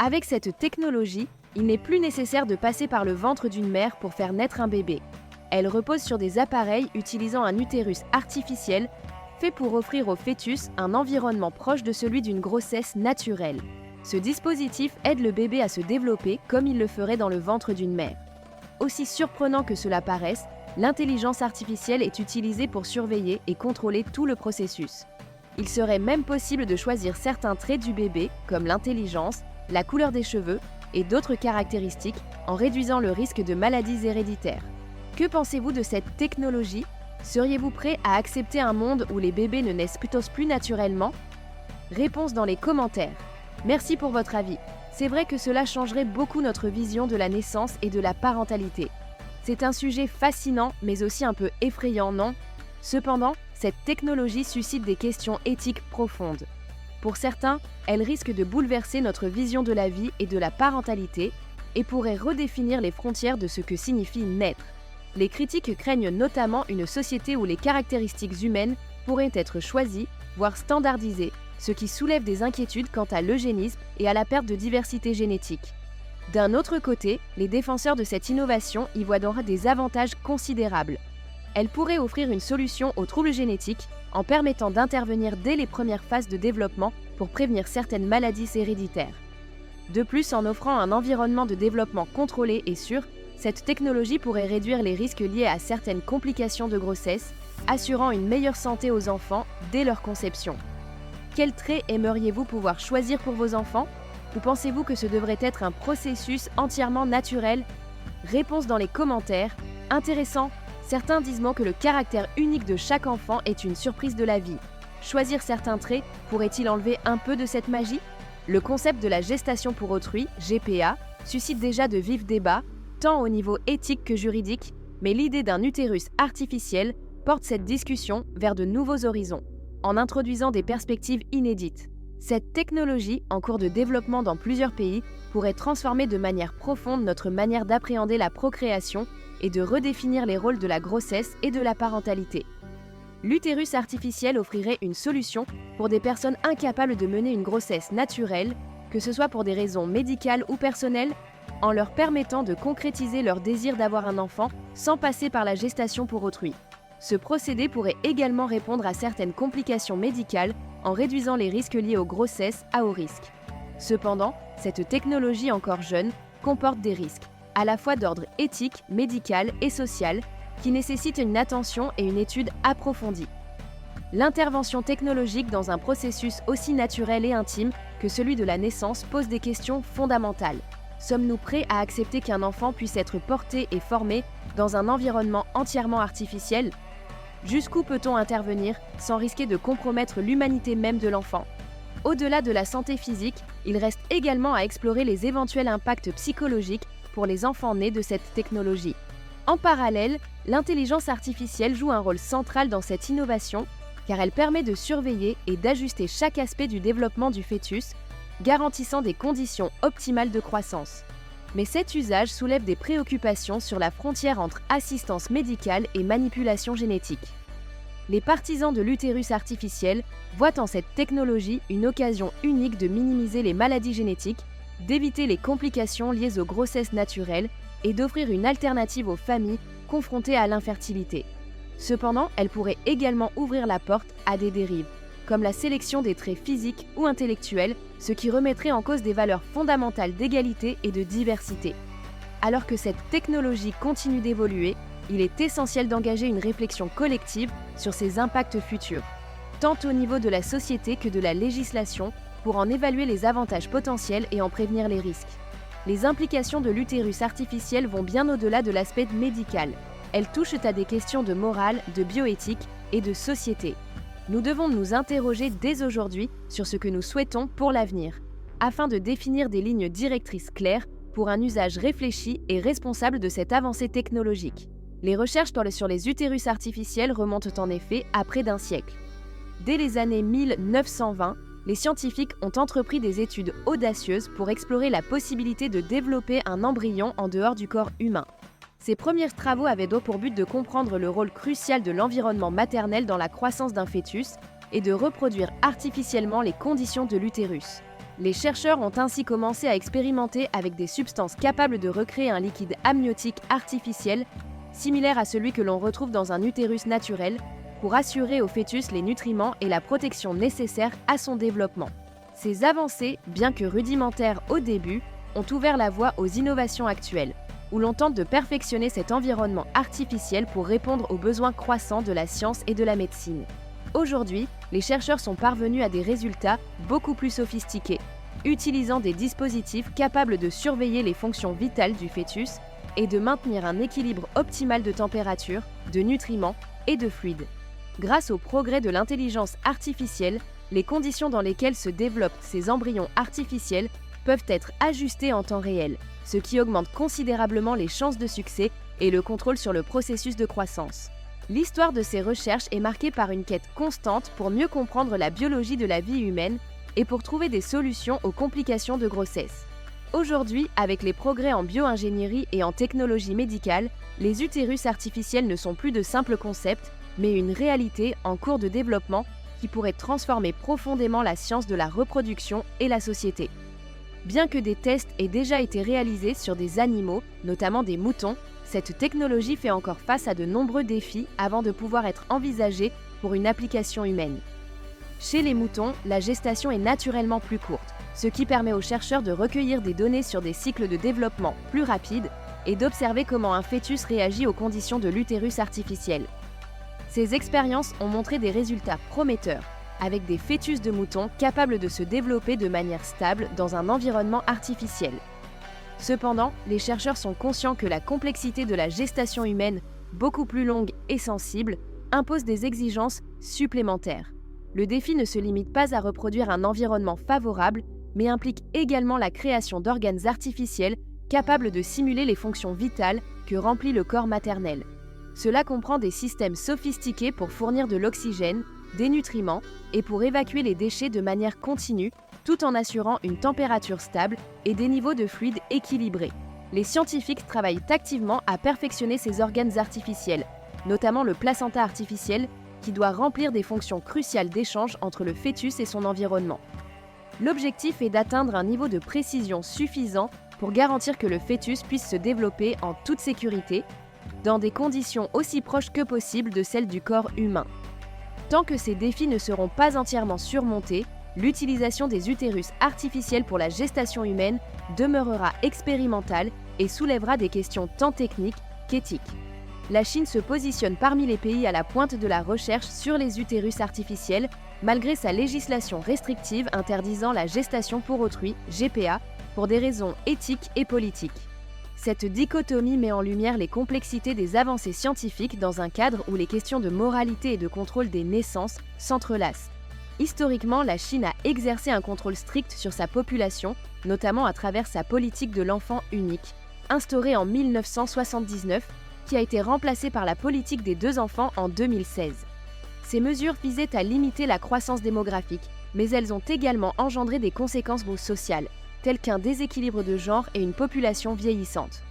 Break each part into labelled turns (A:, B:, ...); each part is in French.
A: Avec cette technologie, il n'est plus nécessaire de passer par le ventre d'une mère pour faire naître un bébé. Elle repose sur des appareils utilisant un utérus artificiel fait pour offrir au fœtus un environnement proche de celui d'une grossesse naturelle. Ce dispositif aide le bébé à se développer comme il le ferait dans le ventre d'une mère. Aussi surprenant que cela paraisse, l'intelligence artificielle est utilisée pour surveiller et contrôler tout le processus. Il serait même possible de choisir certains traits du bébé, comme l'intelligence, la couleur des cheveux et d'autres caractéristiques, en réduisant le risque de maladies héréditaires. Que pensez-vous de cette technologie ? Seriez-vous prêt à accepter un monde où les bébés ne naissent plutôt plus naturellement ? Réponse dans les commentaires. Merci pour votre avis. C'est vrai que cela changerait beaucoup notre vision de la naissance et de la parentalité. C'est un sujet fascinant, mais aussi un peu effrayant, non ? Cependant, cette technologie suscite des questions éthiques profondes. Pour certains, elle risque de bouleverser notre vision de la vie et de la parentalité et pourrait redéfinir les frontières de ce que signifie naître. Les critiques craignent notamment une société où les caractéristiques humaines pourraient être choisies, voire standardisées, ce qui soulève des inquiétudes quant à l'eugénisme et à la perte de diversité génétique. D'un autre côté, les défenseurs de cette innovation y voient donc des avantages considérables. Elle pourrait offrir une solution aux troubles génétiques en permettant d'intervenir dès les premières phases de développement pour prévenir certaines maladies héréditaires. De plus, en offrant un environnement de développement contrôlé et sûr, cette technologie pourrait réduire les risques liés à certaines complications de grossesse, assurant une meilleure santé aux enfants dès leur conception. Quels traits aimeriez-vous pouvoir choisir pour vos enfants ? Ou pensez-vous que ce devrait être un processus entièrement naturel ? Réponse dans les commentaires. Intéressant. Certains disent que le caractère unique de chaque enfant est une surprise de la vie. Choisir certains traits pourrait-il enlever un peu de cette magie ? Le concept de la gestation pour autrui, GPA, suscite déjà de vifs débats, tant au niveau éthique que juridique, mais l'idée d'un utérus artificiel porte cette discussion vers de nouveaux horizons, en introduisant des perspectives inédites. Cette technologie, en cours de développement dans plusieurs pays, pourrait transformer de manière profonde notre manière d'appréhender la procréation et de redéfinir les rôles de la grossesse et de la parentalité. L'utérus artificiel offrirait une solution pour des personnes incapables de mener une grossesse naturelle, que ce soit pour des raisons médicales ou personnelles, en leur permettant de concrétiser leur désir d'avoir un enfant sans passer par la gestation pour autrui. Ce procédé pourrait également répondre à certaines complications médicales en réduisant les risques liés aux grossesses à haut risque. Cependant, cette technologie encore jeune comporte des risques, à la fois d'ordre éthique, médical et social, qui nécessitent une attention et une étude approfondie. L'intervention technologique dans un processus aussi naturel et intime que celui de la naissance pose des questions fondamentales. Sommes-nous prêts à accepter qu'un enfant puisse être porté et formé dans un environnement entièrement artificiel ? Jusqu'où peut-on intervenir sans risquer de compromettre l'humanité même de l'enfant ? Au-delà de la santé physique, il reste également à explorer les éventuels impacts psychologiques pour les enfants nés de cette technologie. En parallèle, l'intelligence artificielle joue un rôle central dans cette innovation car elle permet de surveiller et d'ajuster chaque aspect du développement du fœtus, garantissant des conditions optimales de croissance. Mais cet usage soulève des préoccupations sur la frontière entre assistance médicale et manipulation génétique. Les partisans de l'utérus artificiel voient en cette technologie une occasion unique de minimiser les maladies génétiques, d'éviter les complications liées aux grossesses naturelles et d'offrir une alternative aux familles confrontées à l'infertilité. Cependant, elle pourrait également ouvrir la porte à des dérives, comme la sélection des traits physiques ou intellectuels, ce qui remettrait en cause des valeurs fondamentales d'égalité et de diversité. Alors que cette technologie continue d'évoluer, il est essentiel d'engager une réflexion collective sur ses impacts futurs, tant au niveau de la société que de la législation, pour en évaluer les avantages potentiels et en prévenir les risques. Les implications de l'utérus artificiel vont bien au-delà de l'aspect médical. Elles touchent à des questions de morale, de bioéthique et de société. Nous devons nous interroger dès aujourd'hui sur ce que nous souhaitons pour l'avenir, afin de définir des lignes directrices claires pour un usage réfléchi et responsable de cette avancée technologique. Les recherches sur les utérus artificiels remontent en effet à près d'un siècle. Dès les années 1920, les scientifiques ont entrepris des études audacieuses pour explorer la possibilité de développer un embryon en dehors du corps humain. Ces premiers travaux avaient donc pour but de comprendre le rôle crucial de l'environnement maternel dans la croissance d'un fœtus et de reproduire artificiellement les conditions de l'utérus. Les chercheurs ont ainsi commencé à expérimenter avec des substances capables de recréer un liquide amniotique artificiel, similaire à celui que l'on retrouve dans un utérus naturel, pour assurer au fœtus les nutriments et la protection nécessaires à son développement. Ces avancées, bien que rudimentaires au début, ont ouvert la voie aux innovations actuelles, où l'on tente de perfectionner cet environnement artificiel pour répondre aux besoins croissants de la science et de la médecine. Aujourd'hui, les chercheurs sont parvenus à des résultats beaucoup plus sophistiqués, utilisant des dispositifs capables de surveiller les fonctions vitales du fœtus et de maintenir un équilibre optimal de température, de nutriments et de fluides. Grâce au progrès de l'intelligence artificielle, les conditions dans lesquelles se développent ces embryons artificiels peuvent être ajustées en temps réel, ce qui augmente considérablement les chances de succès et le contrôle sur le processus de croissance. L'histoire de ces recherches est marquée par une quête constante pour mieux comprendre la biologie de la vie humaine et pour trouver des solutions aux complications de grossesse. Aujourd'hui, avec les progrès en bio-ingénierie et en technologie médicale, les utérus artificiels ne sont plus de simples concepts, mais une réalité en cours de développement qui pourrait transformer profondément la science de la reproduction et la société. Bien que des tests aient déjà été réalisés sur des animaux, notamment des moutons, cette technologie fait encore face à de nombreux défis avant de pouvoir être envisagée pour une application humaine. Chez les moutons, la gestation est naturellement plus courte, ce qui permet aux chercheurs de recueillir des données sur des cycles de développement plus rapides et d'observer comment un fœtus réagit aux conditions de l'utérus artificiel. Ces expériences ont montré des résultats prometteurs, avec des fœtus de moutons capables de se développer de manière stable dans un environnement artificiel. Cependant, les chercheurs sont conscients que la complexité de la gestation humaine, beaucoup plus longue et sensible, impose des exigences supplémentaires. Le défi ne se limite pas à reproduire un environnement favorable, mais implique également la création d'organes artificiels capables de simuler les fonctions vitales que remplit le corps maternel. Cela comprend des systèmes sophistiqués pour fournir de l'oxygène, des nutriments et pour évacuer les déchets de manière continue, tout en assurant une température stable et des niveaux de fluide équilibrés. Les scientifiques travaillent activement à perfectionner ces organes artificiels, notamment le placenta artificiel, qui doit remplir des fonctions cruciales d'échange entre le fœtus et son environnement. L'objectif est d'atteindre un niveau de précision suffisant pour garantir que le fœtus puisse se développer en toute sécurité, dans des conditions aussi proches que possible de celles du corps humain. Tant que ces défis ne seront pas entièrement surmontés, l'utilisation des utérus artificiels pour la gestation humaine demeurera expérimentale et soulèvera des questions tant techniques qu'éthiques. La Chine se positionne parmi les pays à la pointe de la recherche sur les utérus artificiels, malgré sa législation restrictive interdisant la gestation pour autrui, GPA, pour des raisons éthiques et politiques. Cette dichotomie met en lumière les complexités des avancées scientifiques dans un cadre où les questions de moralité et de contrôle des naissances s'entrelacent. Historiquement, la Chine a exercé un contrôle strict sur sa population, notamment à travers sa politique de l'enfant unique, instaurée en 1979, qui a été remplacée par la politique des 2 enfants en 2016. Ces mesures visaient à limiter la croissance démographique, mais elles ont également engendré des conséquences sociales, telles qu'un déséquilibre de genre et une population vieillissante.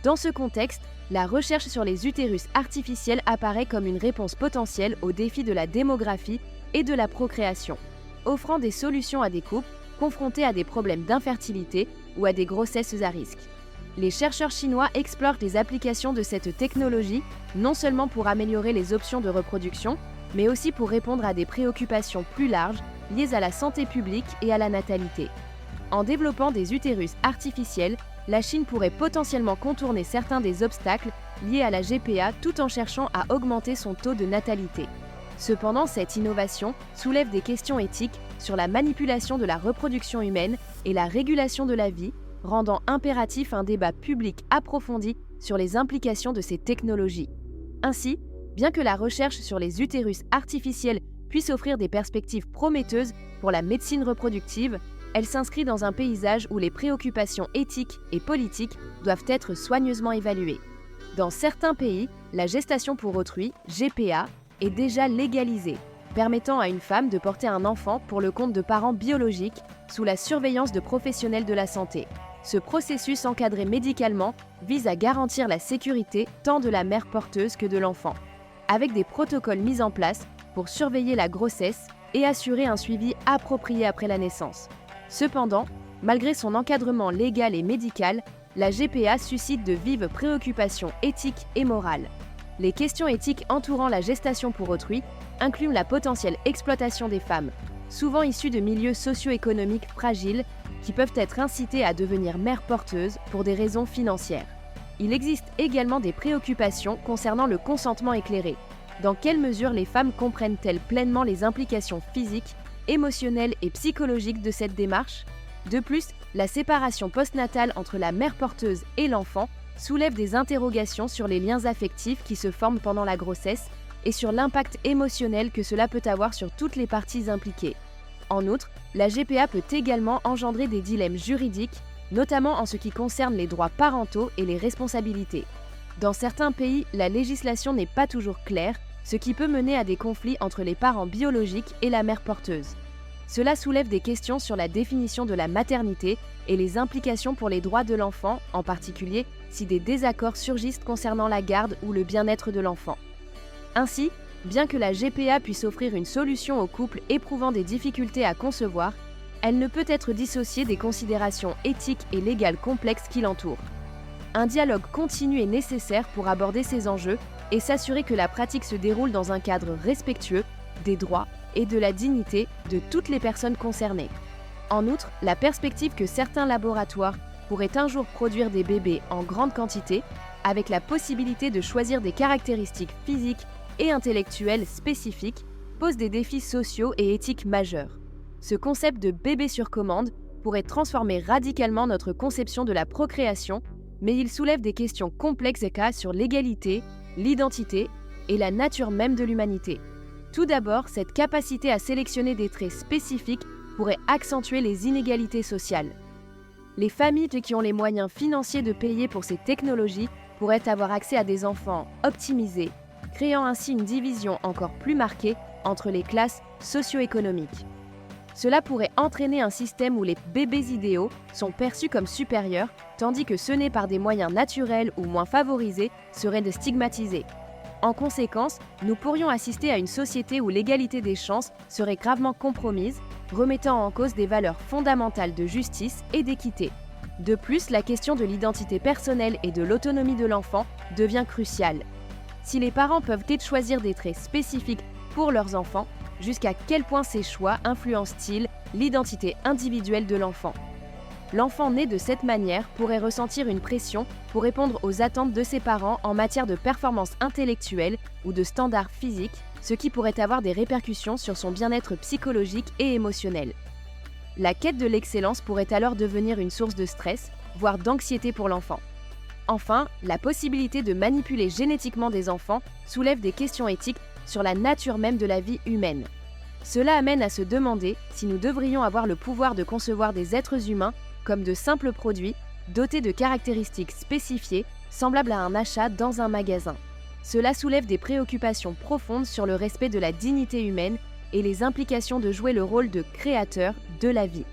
A: Dans ce contexte, la recherche sur les utérus artificiels apparaît comme une réponse potentielle aux défis de la démographie et de la procréation, offrant des solutions à des couples confrontés à des problèmes d'infertilité ou à des grossesses à risque. Les chercheurs chinois explorent les applications de cette technologie non seulement pour améliorer les options de reproduction, mais aussi pour répondre à des préoccupations plus larges liées à la santé publique et à la natalité. En développant des utérus artificiels, la Chine pourrait potentiellement contourner certains des obstacles liés à la GPA tout en cherchant à augmenter son taux de natalité. Cependant, cette innovation soulève des questions éthiques sur la manipulation de la reproduction humaine et la régulation de la vie, rendant impératif un débat public approfondi sur les implications de ces technologies. Ainsi, bien que la recherche sur les utérus artificiels puisse offrir des perspectives prometteuses pour la médecine reproductive, elle s'inscrit dans un paysage où les préoccupations éthiques et politiques doivent être soigneusement évaluées. Dans certains pays, la gestation pour autrui, GPA, est déjà légalisée, permettant à une femme de porter un enfant pour le compte de parents biologiques sous la surveillance de professionnels de la santé. Ce processus encadré médicalement vise à garantir la sécurité tant de la mère porteuse que de l'enfant, avec des protocoles mis en place pour surveiller la grossesse et assurer un suivi approprié après la naissance. Cependant, malgré son encadrement légal et médical, la GPA suscite de vives préoccupations éthiques et morales. Les questions éthiques entourant la gestation pour autrui incluent la potentielle exploitation des femmes, souvent issues de milieux socio-économiques fragiles, qui peuvent être incitées à devenir mères porteuses pour des raisons financières. Il existe également des préoccupations concernant le consentement éclairé. Dans quelle mesure les femmes comprennent-elles pleinement les implications physiques, émotionnelles et psychologiques de cette démarche ? De plus, la séparation postnatale entre la mère porteuse et l'enfant soulève des interrogations sur les liens affectifs qui se forment pendant la grossesse et sur l'impact émotionnel que cela peut avoir sur toutes les parties impliquées. En outre, la GPA peut également engendrer des dilemmes juridiques, notamment en ce qui concerne les droits parentaux et les responsabilités. Dans certains pays, la législation n'est pas toujours claire, ce qui peut mener à des conflits entre les parents biologiques et la mère porteuse. Cela soulève des questions sur la définition de la maternité et les implications pour les droits de l'enfant, en particulier si des désaccords surgissent concernant la garde ou le bien-être de l'enfant. Ainsi, bien que la GPA puisse offrir une solution aux couples éprouvant des difficultés à concevoir, elle ne peut être dissociée des considérations éthiques et légales complexes qui l'entourent. Un dialogue continu est nécessaire pour aborder ces enjeux et s'assurer que la pratique se déroule dans un cadre respectueux des droits et de la dignité de toutes les personnes concernées. En outre, la perspective que certains laboratoires pourraient un jour produire des bébés en grande quantité, avec la possibilité de choisir des caractéristiques physiques et intellectuelles spécifiques, pose des défis sociaux et éthiques majeurs. Ce concept de bébé sur commande pourrait transformer radicalement notre conception de la procréation, mais il soulève des questions complexes et cas sur l'égalité, l'identité et la nature même de l'humanité. Tout d'abord, cette capacité à sélectionner des traits spécifiques pourrait accentuer les inégalités sociales. Les familles qui ont les moyens financiers de payer pour ces technologies pourraient avoir accès à des enfants optimisés, créant ainsi une division encore plus marquée entre les classes socio-économiques. Cela pourrait entraîner un système où les bébés idéaux sont perçus comme supérieurs, tandis que ceux nés par des moyens naturels ou moins favorisés seraient stigmatisés. En conséquence, nous pourrions assister à une société où l'égalité des chances serait gravement compromise, remettant en cause des valeurs fondamentales de justice et d'équité. De plus, la question de l'identité personnelle et de l'autonomie de l'enfant devient cruciale. Si les parents peuvent choisir des traits spécifiques pour leurs enfants, jusqu'à quel point ces choix influencent-ils l'identité individuelle de l'enfant ? L'enfant né de cette manière pourrait ressentir une pression pour répondre aux attentes de ses parents en matière de performance intellectuelle ou de standards physiques, ce qui pourrait avoir des répercussions sur son bien-être psychologique et émotionnel. La quête de l'excellence pourrait alors devenir une source de stress, voire d'anxiété pour l'enfant. Enfin, la possibilité de manipuler génétiquement des enfants soulève des questions éthiques sur la nature même de la vie humaine. Cela amène à se demander si nous devrions avoir le pouvoir de concevoir des êtres humains comme de simples produits dotés de caractéristiques spécifiées, semblables à un achat dans un magasin. Cela soulève des préoccupations profondes sur le respect de la dignité humaine et les implications de jouer le rôle de créateur de la vie.